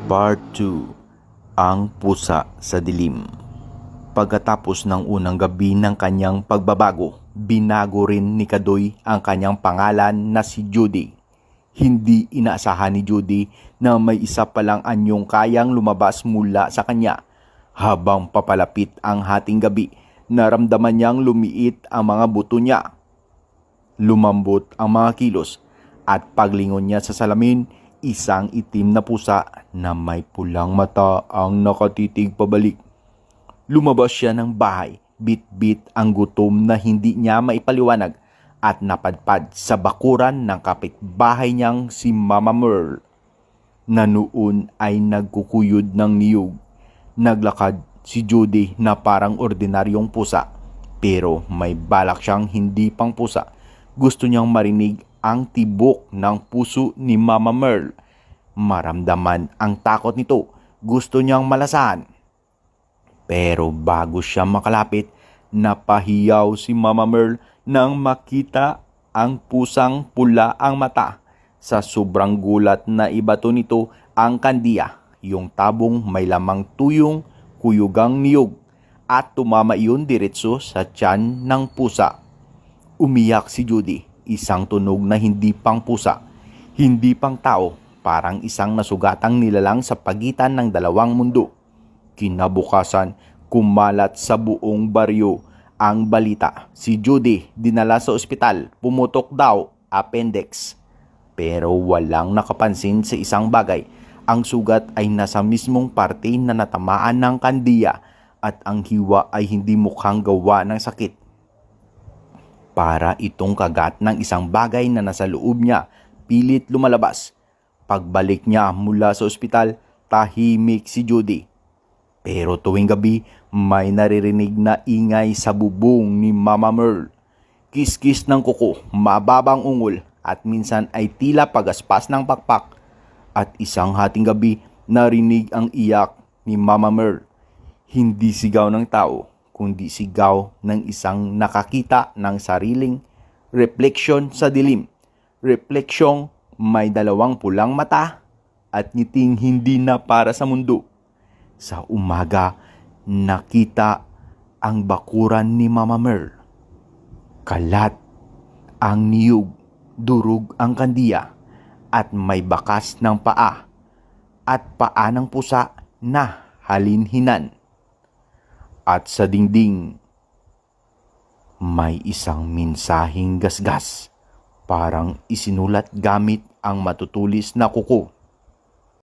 Part 2. Ang Pusa sa Dilim. Pagkatapos ng unang gabi ng kanyang pagbabago, binago rin ni Kadoy ang kanyang pangalan na si Judy. Hindi inaasahan ni Judy na may isa palang anyong kayang lumabas mula sa kanya. Habang papalapit ang hating gabi, naramdaman niyang lumiit ang mga buto niya. Lumambot ang mga kilos at paglingon niya sa salamin, isang itim na pusa na may pulang mata ang nakatitig pabalik. Lumabas siya ng bahay, bit-bit ang gutom na hindi niya maipaliwanag at napadpad sa bakuran ng kapitbahay niyang si Mama Merle na noon ay nagkukuyod ng niyog. Naglakad si Judy na parang ordinaryong pusa, pero may balak siyang hindi pang pusa. Gusto niyang marinig ang tibok ng puso ni Mama Merle. Maramdaman ang takot nito. Gusto niyang malasahan. Pero bago siya makalapit, napahiyaw si Mama Merle nang makita ang pusang pula ang mata. Sa sobrang gulat na ibato nito ang kandiya, yung tabong may lamang tuyong kuyugang niyog, at tumama iyon diretso sa tiyan ng pusa. Umiyak si Judy, isang tunog na hindi pang pusa, hindi pang tao, parang isang nasugatang nilalang sa pagitan ng dalawang mundo. Kinabukasan, kumalat sa buong baryo ang balita. Si Judy dinala sa ospital, pumutok daw, appendix. Pero walang nakapansin sa isang bagay. Ang sugat ay nasa mismong parte na natamaan ng kandiya at ang hiwa ay hindi mukhang gawa ng sakit. Para itong kagat ng isang bagay na nasa loob niya, pilit lumalabas. Pagbalik niya mula sa ospital, tahimik si Judy. Pero tuwing gabi, may naririnig na ingay sa bubong ni Mama Merle. Kiskis ng kuko, mababang ungol, at minsan ay tila pagaspas ng pakpak. At isang hating gabi, narinig ang iyak ni Mama Merle. Hindi sigaw ng tao, kundi sigaw ng isang nakakita ng sariling refleksyon sa dilim. Refleksyong may dalawang pulang mata at ngiting hindi na para sa mundo. Sa umaga, nakita ang bakuran ni Mama Merle. Kalat ang niyog, durog ang kandiya, at may bakas ng paa at paa ng pusa na halinhinan. At sa dingding, may isang mensaheng gasgas, parang isinulat gamit ang matutulis na kuko.